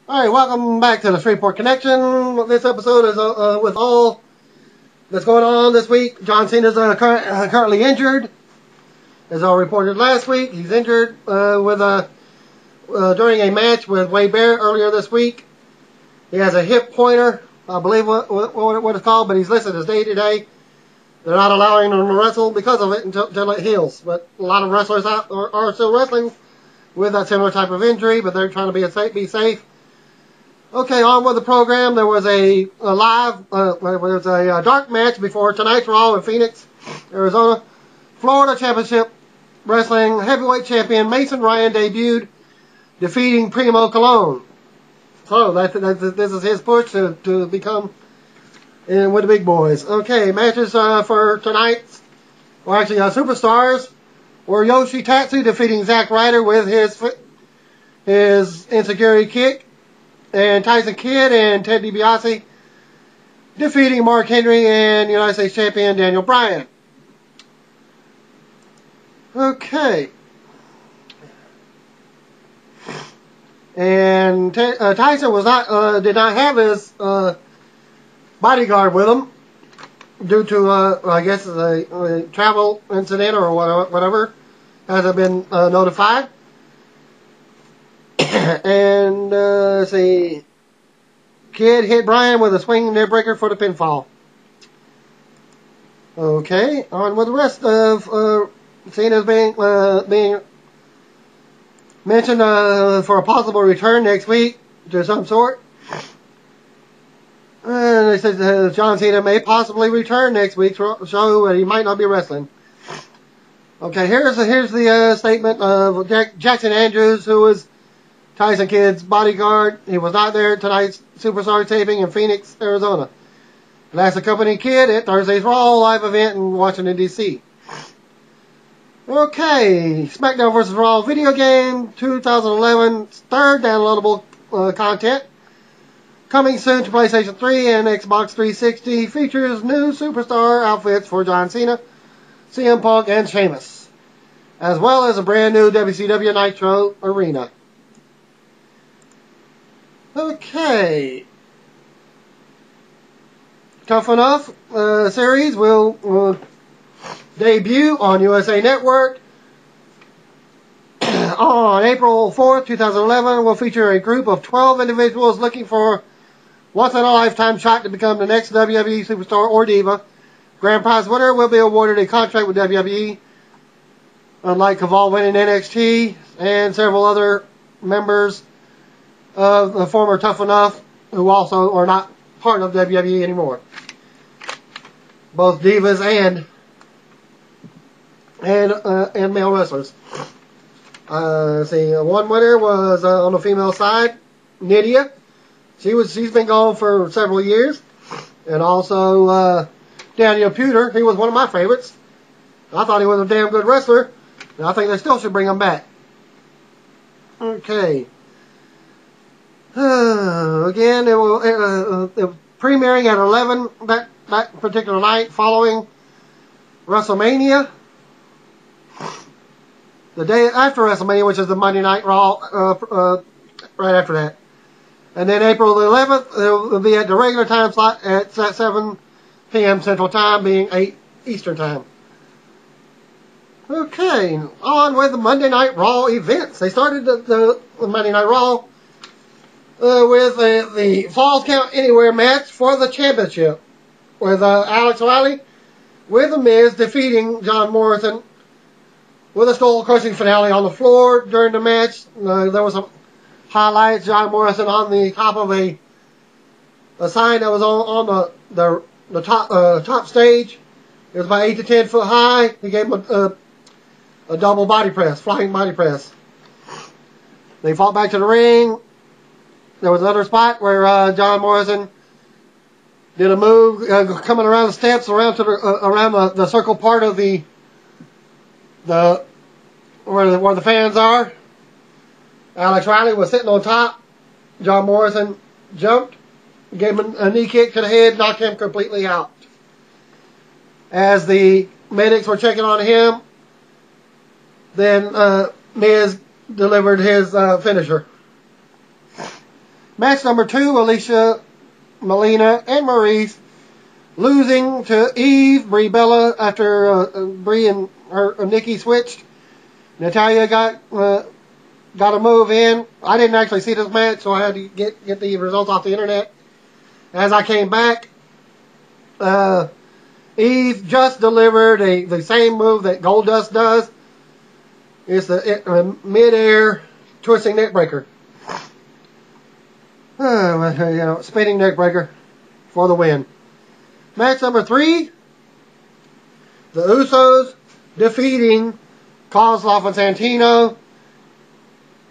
Alright, welcome back to the Shreveport Connection. This episode is with all that's going on this week. John Cena is currently injured. As all reported last week, he's injured during a match with Wade Barrett earlier this week. He has a hip pointer, I believe what it's called, but he's listed as day-to-day. They're not allowing him to wrestle because of it until it heals. But a lot of wrestlers are still wrestling with that similar type of injury, but they're trying to be safe. Okay, on with the program. There was a dark match before tonight's Raw in Phoenix, Arizona. Florida Championship Wrestling Heavyweight Champion Mason Ryan debuted, defeating Primo Colon. So this is his push to become in with the big boys. Okay, matches for tonight's, or actually superstars, were Yoshi Tatsu defeating Zack Ryder with his insecurity kick, and Tyson Kidd and Ted DiBiase defeating Mark Henry and United States Champion Daniel Bryan. Okay. And Tyson did not have his bodyguard with him due to I guess a travel incident or whatever hasn't been notified. And let's see, Kidd hit Bryan with a swinging neck breaker for the pinfall. Okay, on with the rest of Cena's being mentioned for a possible return next week to some sort. And they said John Cena may possibly return next week to show that he might not be wrestling. Okay, here's the statement of Jackson Andrews, who was Tyson Kidd's bodyguard. He was not there at tonight's Superstar taping in Phoenix, Arizona. Last accompanied Kidd at Thursday's Raw live event in Washington, D.C. Okay, SmackDown vs. Raw video game 2011 third downloadable content. Coming soon to PlayStation 3 and Xbox 360. Features new superstar outfits for John Cena, CM Punk, and Sheamus, as well as a brand new WCW Nitro Arena. Okay. Tough Enough series will debut on USA Network on April 4th, 2011. Will feature a group of 12 individuals looking for once-in-a-lifetime shot to become the next WWE superstar or diva. Grand prize winner will be awarded a contract with WWE, unlike Caval winning NXT and several other members of the former Tough Enough, who also are not part of WWE anymore. Both divas and male wrestlers. Let's see, one winner was on the female side, Nydia. She's been gone for several years, and also Daniel Puder. He was one of my favorites. I thought he was a damn good wrestler, and I think they still should bring him back. Okay. Again, it was premiering at 11 that particular night following WrestleMania. The day after WrestleMania, which is the Monday Night Raw, right after that. And then April the 11th, it will be at the regular time slot at 7 p.m. Central Time, being 8 Eastern Time. Okay, on with the Monday Night Raw events. They started the Monday Night Raw with the Falls Count Anywhere match for the championship, with Alex Riley with The Miz defeating John Morrison with a skull-crushing finale on the floor. During the match, there was some highlights. John Morrison on the top of a sign that was on the top stage. It was about 8 to 10 foot high. He gave him a double body press, flying body press. They fought back to the ring. There was another spot where John Morrison did a move coming around the steps around the circle part of where the fans are. Alex Riley was sitting on top. John Morrison jumped, gave him a knee kick to the head, knocked him completely out. As the medics were checking on him, then Miz delivered his finisher. Match number 2, Alicia, Melina, and Maurice losing to Eve, Brie Bella after Brie and Nikki switched. Natalia got a move in. I didn't actually see this match, so I had to get the results off the internet. As I came back, Eve just delivered the same move that Goldust does. It's the mid-air twisting neck breaker. Spinning neck breaker for the win. Match number 3, the Usos defeating Kozlov and Santino.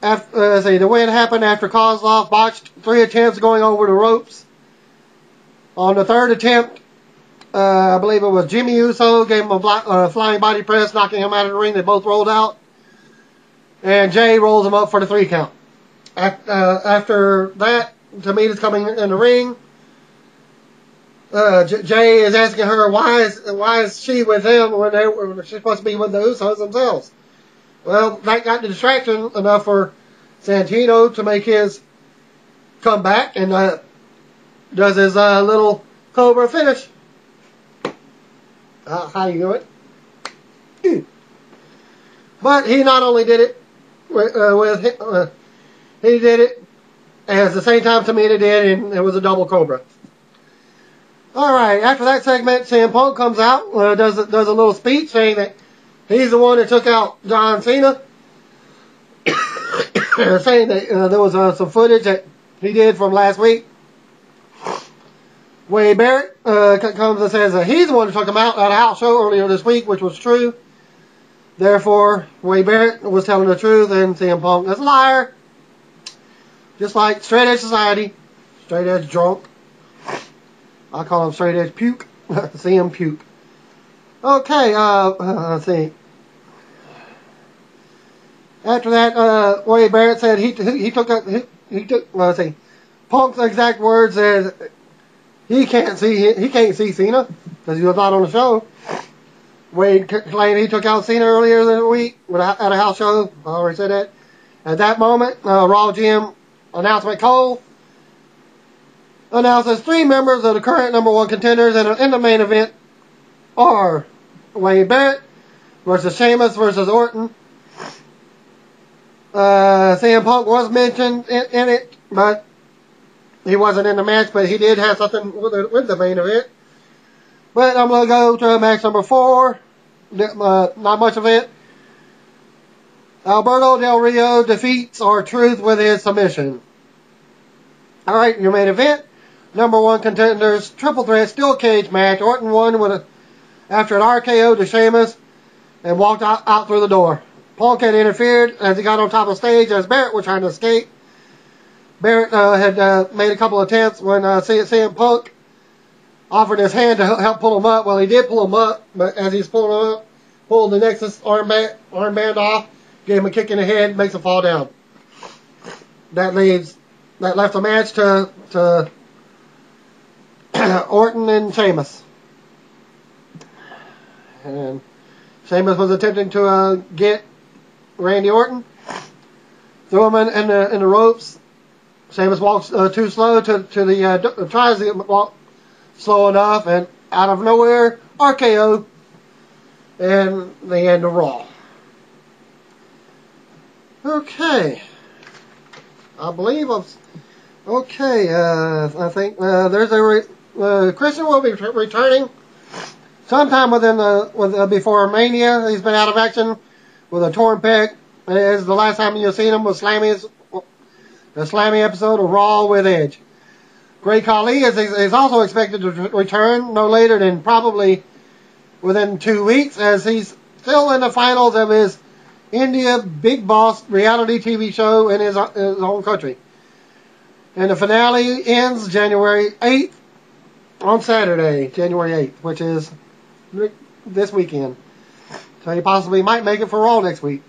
The win happened after Kozlov botched 3 attempts going over the ropes. On the 3rd attempt, I believe it was Jimmy Uso gave him a flying body press, knocking him out of the ring. They both rolled out. And Jay rolls him up for the 3 count. After that, Tamita's coming in the ring. Jay is asking her why is she with them when she's supposed to be with the Usos themselves. Well, that got the distraction enough for Santino to make his comeback and does his little Cobra finish. How you do it? But he not only did it he did it at the same time Tamita did, and it was a double Cobra. Alright, after that segment, CM Punk comes out, does a little speech saying that he's the one that took out John Cena. Saying that there was some footage that he did from last week. Wade Barrett comes and says that he's the one who took him out at a house show earlier this week, which was true. Therefore, Wade Barrett was telling the truth, and CM Punk is a liar. Just like Straight Edge Society, Straight Edge Drunk. I call him Straight Edge Puke. CM Puke. Okay, let's see. After that, Wade Barrett said he took let's see, Punk's exact words is he can't see Cena because he was not on the show. Wade claimed he took out Cena earlier in the week at a house show. I already said that. At that moment, Raw GM announcement Cole announces 3 members of the current #1 contenders in the main event are Wade Barrett versus Sheamus versus Orton. CM Punk was mentioned in it, but he wasn't in the match, but he did have something with the main event. But I'm going to go to match number 4. Not much of it. Alberto Del Rio defeats R-Truth with his submission. Alright, your main event. #1 contenders, triple threat steel cage match. Orton won after an RKO to Sheamus and walked out through the door. Punk had interfered as he got on top of the stage as Barrett was trying to escape. Barrett had made a couple of attempts when CM Punk offered his hand to help pull him up. Well, he did pull him up, but as he's pulling him up, pulled the Nexus armband off, gave him a kick in the head, makes him fall down. That left the match to Orton and Sheamus. And Sheamus was attempting to get Randy Orton, threw him in the ropes. Sheamus walks too slow tries to walk slow enough, and out of nowhere, RKO, and the end of Raw. Okay, I believe I think there's Christian will be returning sometime before Mania. He's been out of action with a torn pec. As the last time you've seen him was the Slammy episode of Raw with Edge. Great Khali is also expected to return no later than probably within 2 weeks, as he's still in the finals of his India Big Boss reality TV show in his home country. And the finale ends January 8th on Saturday, January 8th, which is this weekend. So he possibly might make it for Raw next week.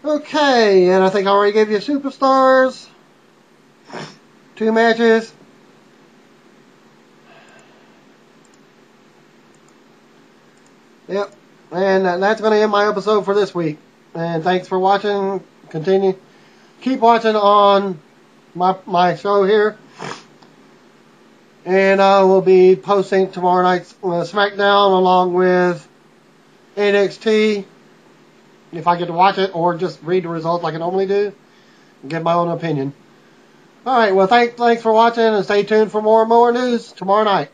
Okay, and I think I already gave you Superstars. 2 matches. Yep. And that's going to end my episode for this week. And thanks for watching. Keep watching on my show here. And I will be posting tomorrow night's SmackDown along with NXT, if I get to watch it, or just read the results like I normally do and give my own opinion. Alright, well, thanks for watching, and stay tuned for more news tomorrow night.